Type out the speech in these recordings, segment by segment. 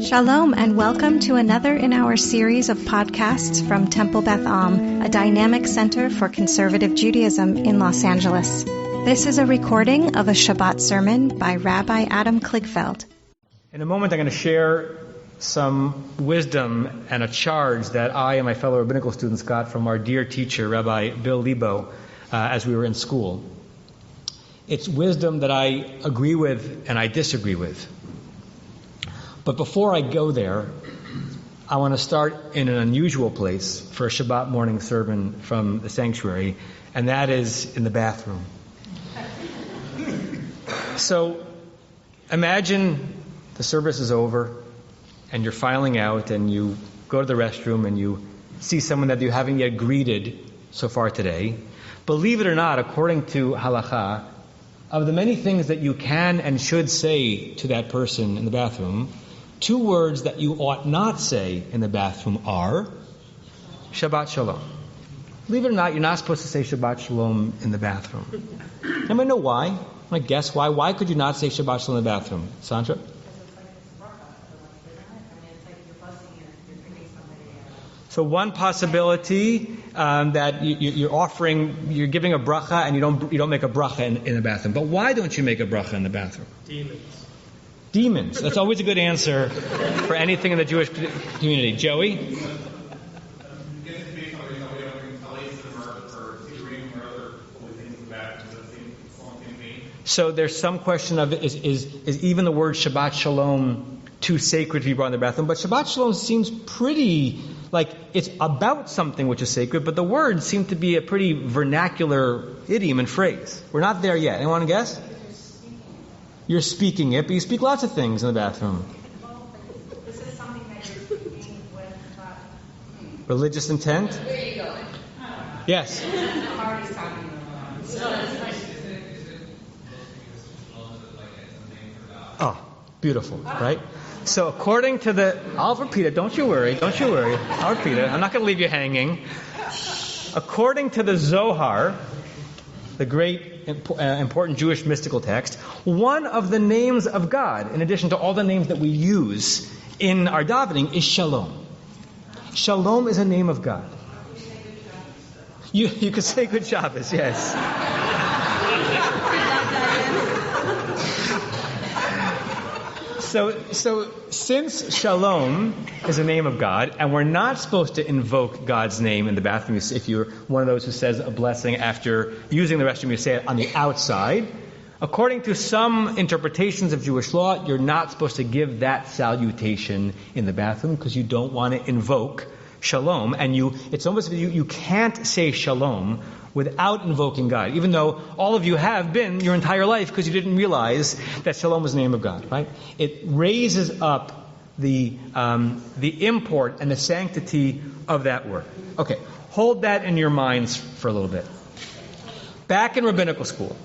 Shalom and welcome to another in our series of podcasts from Temple Beth Am, a dynamic center for conservative Judaism in Los Angeles. This is a recording of a Shabbat sermon by Rabbi Adam Kligfeld. In a moment I'm going to share some wisdom and a charge that I and my fellow rabbinical students got from our dear teacher, Rabbi Bill Lebo, as we were in school. It's wisdom that I agree with and I disagree with. But before I go there, I want to start in an unusual place for a Shabbat morning sermon from the sanctuary, and that is in the bathroom. So imagine the service is over, and you're filing out, and you go to the restroom, and you see someone that you haven't yet greeted so far today. Believe it or not, according to halakha, of the many things that you can and should say to that person in the bathroom, 2 words that you ought not say in the bathroom are Shabbat Shalom. Believe it or not, you're not supposed to say Shabbat Shalom in the bathroom. Anybody know why? I guess why. Why could you not say Shabbat Shalom in the bathroom? Sandra? So one possibility that you're giving a bracha and you don't make a bracha in the bathroom. But why don't you make a bracha in the bathroom? Demons. That's always a good answer for anything in the Jewish community. Joey? So there's some question of is even the word Shabbat Shalom too sacred to be brought in the bathroom? But Shabbat Shalom seems pretty like it's about something which is sacred, but the words seem to be a pretty vernacular idiom and phrase. We're not there yet. Anyone guess? You're speaking it, but you speak lots of things in the bathroom. This is something that you're speaking with religious intent? There you go. Yes. Oh, beautiful, right? So according to I'll repeat it, don't you worry, I'll repeat it, I'm not going to leave you hanging. According to the Zohar, the great important Jewish mystical text, one of the names of God, in addition to all the names that we use in our davening, is Shalom. Shalom is a name of God. You could say Good Shabbos, yes. So since Shalom is a name of God, and we're not supposed to invoke God's name in the bathroom, if you're one of those who says a blessing after using the restroom, you say it on the outside. According to some interpretations of Jewish law, you're not supposed to give that salutation in the bathroom because you don't want to invoke Shalom, and it's almost you can't say Shalom without invoking God, even though all of you have been your entire life because you didn't realize that Shalom was the name of God, right? It raises up the import and the sanctity of that word. Okay, hold that in your minds for a little bit. Back in rabbinical school,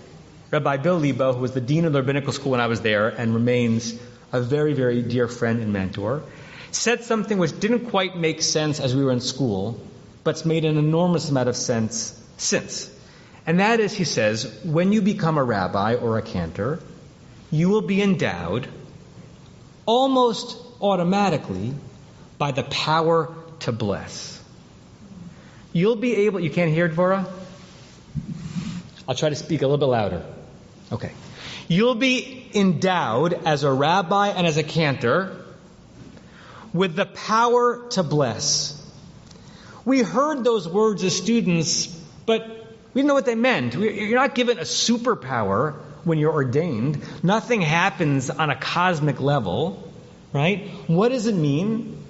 Rabbi Bill Lebo, who was the dean of the rabbinical school when I was there and remains a very, very dear friend and mentor, said something which didn't quite make sense as we were in school, but's made an enormous amount of sense since. And that is, he says, when you become a rabbi or a cantor, you will be endowed almost automatically by the power to bless. You'll be able, you can't hear Dvorah? I'll try to speak a little bit louder. Okay. You'll be endowed as a rabbi and as a cantor with the power to bless. We heard those words as students, but we didn't know what they meant. You're not given a superpower when you're ordained. Nothing happens on a cosmic level, right? What does it mean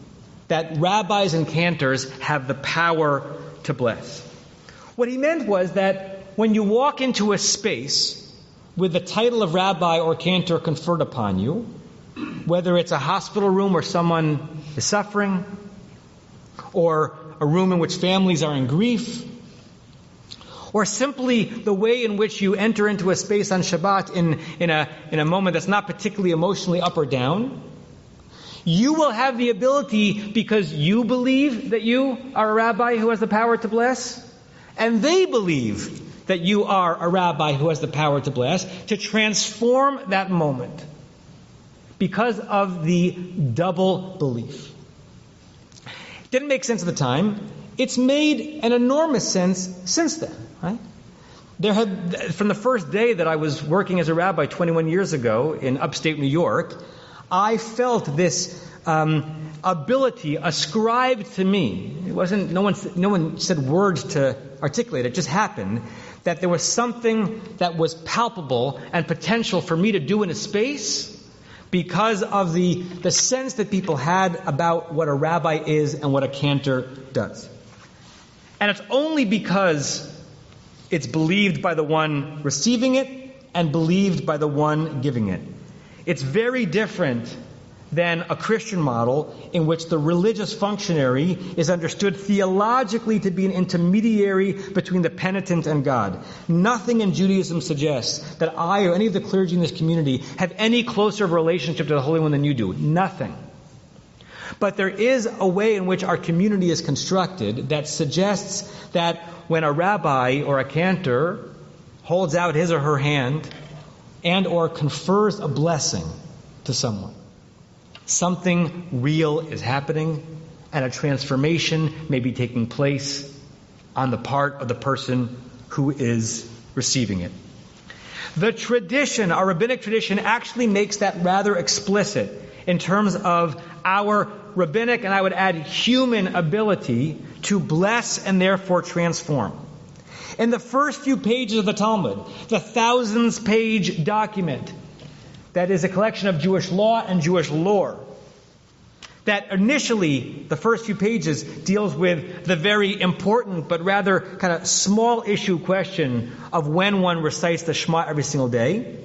that rabbis and cantors have the power to bless? What he meant was that when you walk into a space with the title of rabbi or cantor conferred upon you, whether it's a hospital room where someone is suffering, or a room in which families are in grief, or simply the way in which you enter into a space on Shabbat in a moment that's not particularly emotionally up or down, you will have the ability, because you believe that you are a rabbi who has the power to bless, and they believe that you are a rabbi who has the power to bless, to transform that moment. because of the double belief. It didn't make sense at the time. It's made an enormous sense since then, right? From the first day that I was working as a rabbi 21 years ago in upstate New York, I felt this ability ascribed to me. It wasn't, no one said words to articulate it, just happened, that there was something that was palpable and potential for me to do in a space because of the sense that people had about what a rabbi is and what a cantor does. And it's only because it's believed by the one receiving it and believed by the one giving it. It's very different than a Christian model in which the religious functionary is understood theologically to be an intermediary between the penitent and God. Nothing in Judaism suggests that I or any of the clergy in this community have any closer of a relationship to the Holy One than you do. Nothing. But there is a way in which our community is constructed that suggests that when a rabbi or a cantor holds out his or her hand and or confers a blessing to someone, something real is happening and a transformation may be taking place on the part of the person who is receiving it. The tradition, our rabbinic tradition, actually makes that rather explicit in terms of our rabbinic, and I would add human, ability to bless and therefore transform. In the first few pages of the Talmud, the thousands-page document that is a collection of Jewish law and Jewish lore, that initially, the first few pages, deals with the very important but rather kind of small issue question of when one recites the Shema every single day.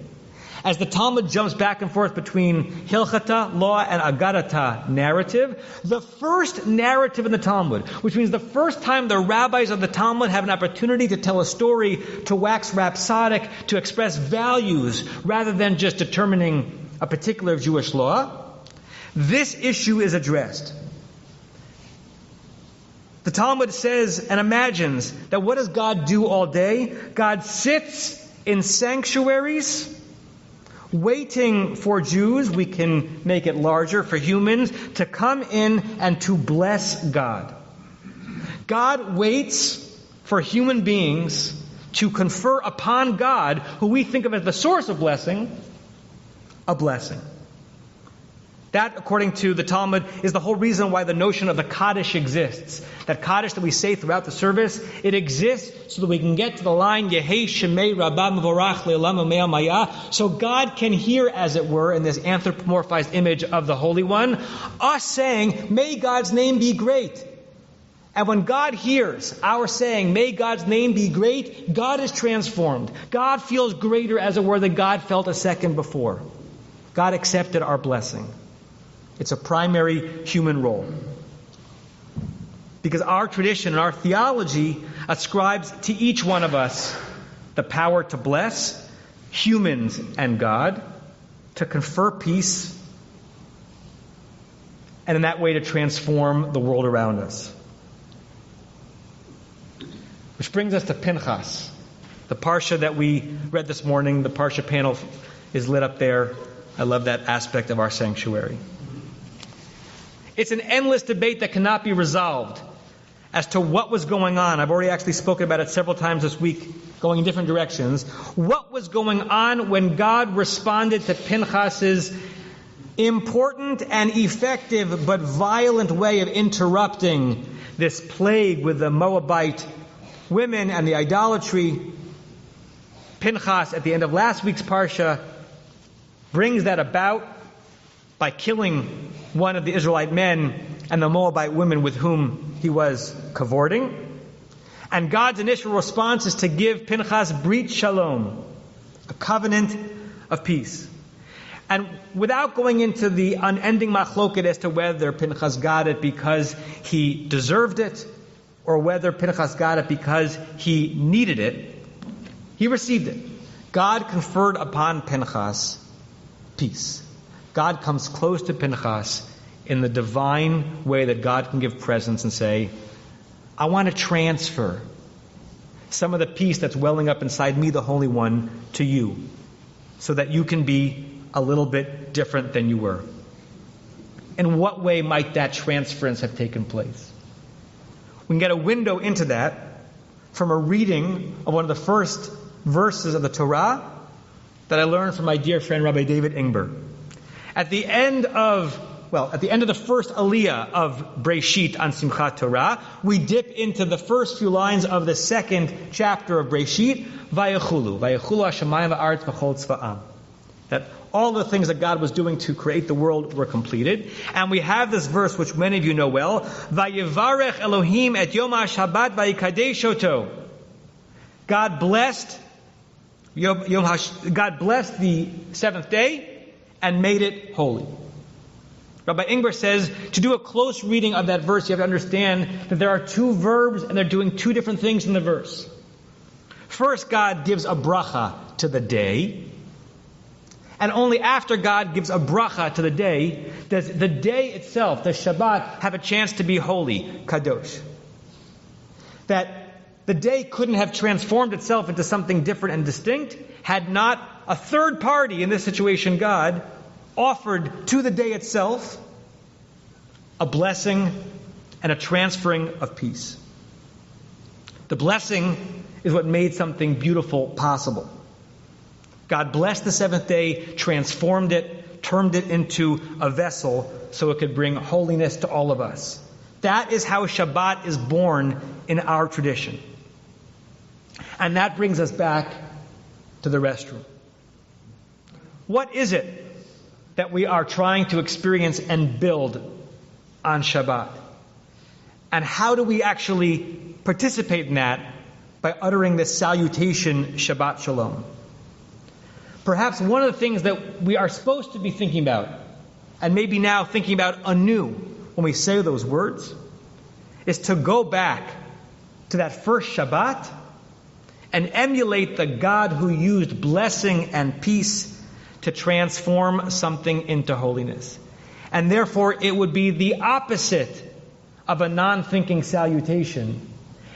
As the Talmud jumps back and forth between Hilchata, law, and Agadata, narrative, the first narrative in the Talmud, which means the first time the rabbis of the Talmud have an opportunity to tell a story, to wax rhapsodic, to express values, rather than just determining a particular Jewish law, this issue is addressed. The Talmud says and imagines that what does God do all day? God sits in sanctuaries, waiting for Jews, we can make it larger, for humans, to come in and to bless God. God waits for human beings to confer upon God, who we think of as the source of blessing, a blessing. That, according to the Talmud, is the whole reason why the notion of the Kaddish exists. That Kaddish that we say throughout the service, it exists so that we can get to the line, Yehei Shemei Rabba Mevorach Le'olam U'Me'al Maya, so God can hear, as it were, in this anthropomorphized image of the Holy One, us saying, may God's name be great. And when God hears our saying, may God's name be great, God is transformed. God feels greater, as it were, than God felt a second before. God accepted our blessing. It's a primary human role. Because our tradition and our theology ascribes to each one of us the power to bless humans and God, to confer peace, and in that way to transform the world around us. Which brings us to Pinchas, the parsha that we read this morning. The parsha panel is lit up there. I love that aspect of our sanctuary. It's an endless debate that cannot be resolved as to what was going on. I've already actually spoken about it several times this week, going in different directions. What was going on when God responded to Pinchas's important and effective but violent way of interrupting this plague with the Moabite women and the idolatry? Pinchas, at the end of last week's parsha, brings that about by killing one of the Israelite men and the Moabite women with whom he was cavorting. And God's initial response is to give Pinchas Brit Shalom, a covenant of peace. And without going into the unending machloket as to whether Pinchas got it because he deserved it or whether Pinchas got it because he needed it, he received it. God conferred upon Pinchas peace. God comes close to Pinchas in the divine way that God can give presence and say, I want to transfer some of the peace that's welling up inside me, the Holy One, to you, so that you can be a little bit different than you were. In what way might that transference have taken place? We can get a window into that from a reading of one of the first verses of the Torah that I learned from my dear friend Rabbi David Ingber. At the end of the first aliyah of Breshit on Simchat Torah, we dip into the first few lines of the second chapter of Breshit, Vayechulu Hashemayim va'aretz v'chol tzva'am. That all the things that God was doing to create the world were completed. And we have this verse, which many of you know well, Vayevarech Elohim et Yom HaShabbat vayikadesh oto. God blessed the seventh day and made it holy. Rabbi Ingber says, to do a close reading of that verse, you have to understand that there are two verbs and they're doing two different things in the verse. First, God gives a bracha to the day. And only after God gives a bracha to the day, does the day itself, the Shabbat, have a chance to be holy, kadosh. That the day couldn't have transformed itself into something different and distinct had not a third party, in this situation God, offered to the day itself a blessing and a transferring of peace. The blessing is what made something beautiful possible. God blessed the seventh day, transformed it, turned it into a vessel so it could bring holiness to all of us. That is how Shabbat is born in our tradition. And that brings us back to the restroom. What is it that we are trying to experience and build on Shabbat? And how do we actually participate in that by uttering this salutation, Shabbat Shalom? Perhaps one of the things that we are supposed to be thinking about, and maybe now thinking about anew when we say those words, is to go back to that first Shabbat and emulate the God who used blessing and peace to transform something into holiness. And therefore, it would be the opposite of a non-thinking salutation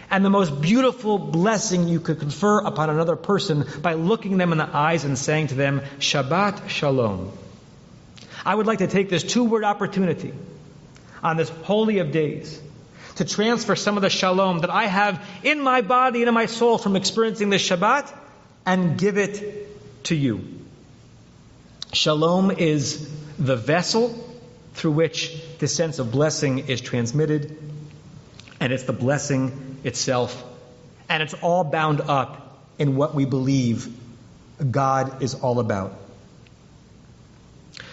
and the most beautiful blessing you could confer upon another person by looking them in the eyes and saying to them, Shabbat Shalom. I would like to take this two-word opportunity on this holy of days to transfer some of the shalom that I have in my body and in my soul from experiencing this Shabbat and give it to you. Shalom is the vessel through which the sense of blessing is transmitted, and it's the blessing itself, and it's all bound up in what we believe God is all about.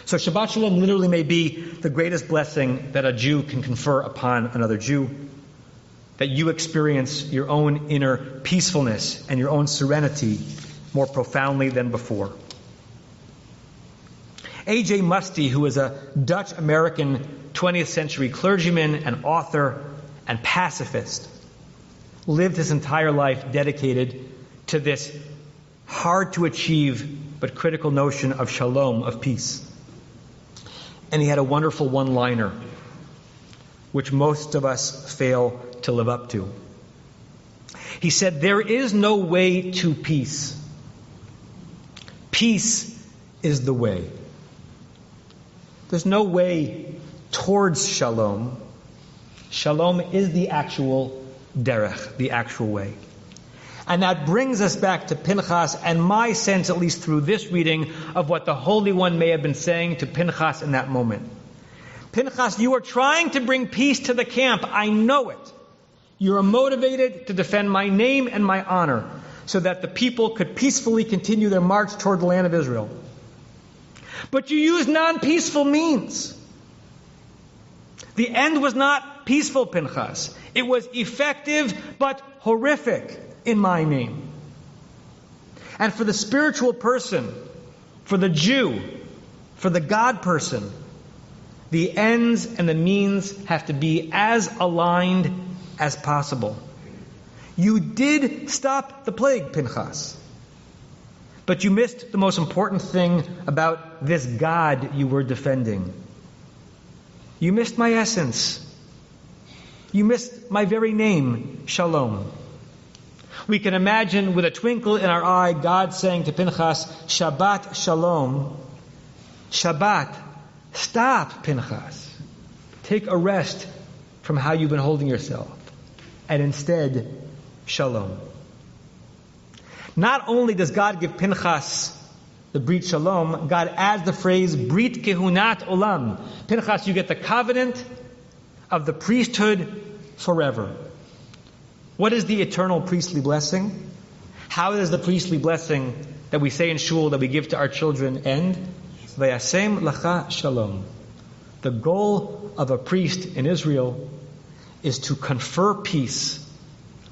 So Shabbat Shalom literally may be the greatest blessing that a Jew can confer upon another Jew, that you experience your own inner peacefulness and your own serenity more profoundly than before. A.J. Muste, who was a Dutch-American 20th century clergyman and author and pacifist, lived his entire life dedicated to this hard-to-achieve but critical notion of shalom, of peace. And he had a wonderful one-liner, which most of us fail to live up to. He said, "There is no way to peace. Peace is the way." There's no way towards shalom. Shalom is the actual derech, the actual way. And that brings us back to Pinchas, and my sense, at least through this reading, of what the Holy One may have been saying to Pinchas in that moment. Pinchas, you are trying to bring peace to the camp. I know it. You are motivated to defend my name and my honor so that the people could peacefully continue their march toward the land of Israel. But you used non-peaceful means. The end was not peaceful, Pinchas. It was effective but horrific in my name. And for the spiritual person, for the Jew, for the God person, the ends and the means have to be as aligned as possible. You did stop the plague, Pinchas. But you missed the most important thing about this God you were defending. You missed my essence. You missed my very name, Shalom. We can imagine with a twinkle in our eye God saying to Pinchas, Shabbat Shalom, Shabbat, stop, Pinchas. Take a rest from how you've been holding yourself. And instead, shalom. Not only does God give Pinchas the Brit Shalom, God adds the phrase Brit Kehunat Olam. Pinchas, you get the covenant of the priesthood forever. What is the eternal priestly blessing? How does the priestly blessing that we say in shul, that we give to our children, end? Vayasem lacha shalom. The goal of a priest in Israel is to confer peace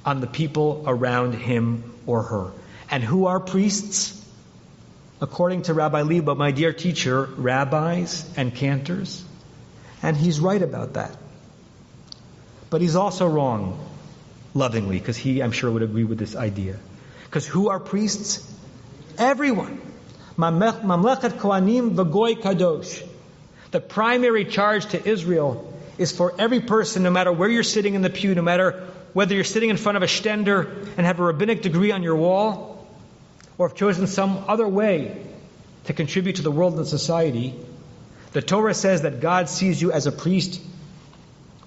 on the people around him or her. And who are priests? According to Rabbi Liba, my dear teacher, rabbis and cantors. And he's right about that. But he's also wrong, lovingly, because he, I'm sure, would agree with this idea. Because who are priests? Everyone. Mamlechet Kohanim v'goy kadosh. The primary charge to Israel is for every person, no matter where you're sitting in the pew, no matter whether you're sitting in front of a shtender and have a rabbinic degree on your wall, or have chosen some other way to contribute to the world and society, the Torah says that God sees you as a priest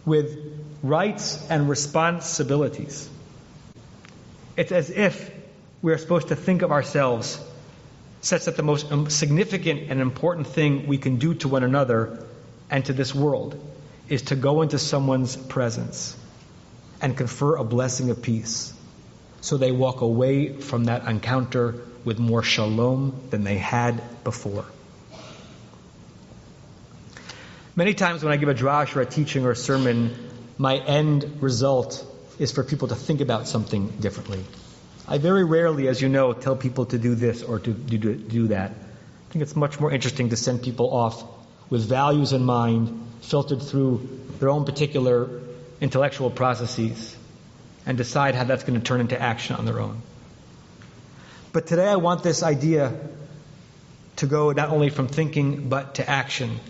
with rights and responsibilities. It's as if we are supposed to think of ourselves such that the most significant and important thing we can do to one another and to this world is to go into someone's presence and confer a blessing of peace, so they walk away from that encounter with more shalom than they had before. Many times when I give a drash or a teaching or a sermon, my end result is for people to think about something differently. I very rarely, as you know, tell people to do this or to do that. I think it's much more interesting to send people off with values in mind, filtered through their own particular intellectual processes, and decide how that's going to turn into action on their own. But today I want this idea to go not only from thinking but to action.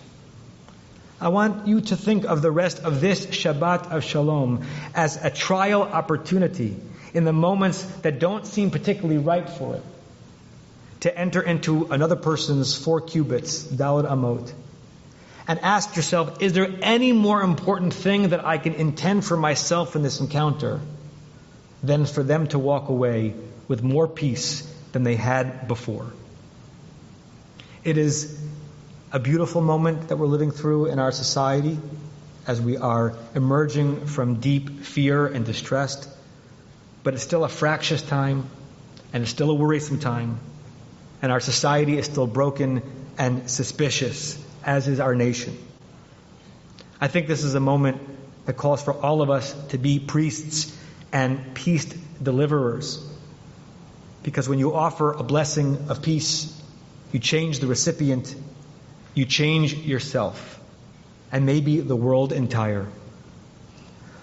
I want you to think of the rest of this Shabbat of Shalom as a trial opportunity in the moments that don't seem particularly right for it, to enter into another person's 4 cubits, Daled Amot, and ask yourself, is there any more important thing that I can intend for myself in this encounter than for them to walk away with more peace than they had before? It is a beautiful moment that we're living through in our society as we are emerging from deep fear and distress, but it's still a fractious time, and it's still a worrisome time, and our society is still broken and suspicious, as is our nation. I think this is a moment that calls for all of us to be priests and peace deliverers. Because when you offer a blessing of peace, you change the recipient, you change yourself, and maybe the world entire.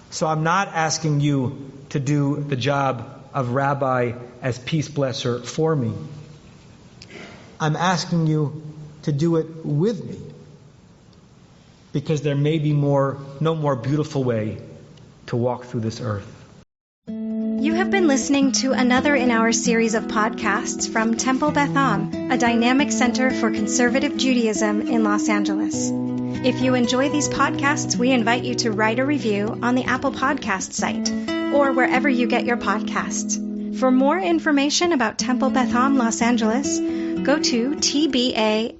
So I'm not asking you to do the job of rabbi as peace blesser for me. I'm asking you to do it with me. Because there may be no more beautiful way to walk through this earth. You have been listening to another in our series of podcasts from Temple Beth Am, a dynamic center for conservative Judaism in Los Angeles. If you enjoy these podcasts, we invite you to write a review on the Apple Podcast site or wherever you get your podcasts. For more information about Temple Beth Am Los Angeles, go to tbala.org.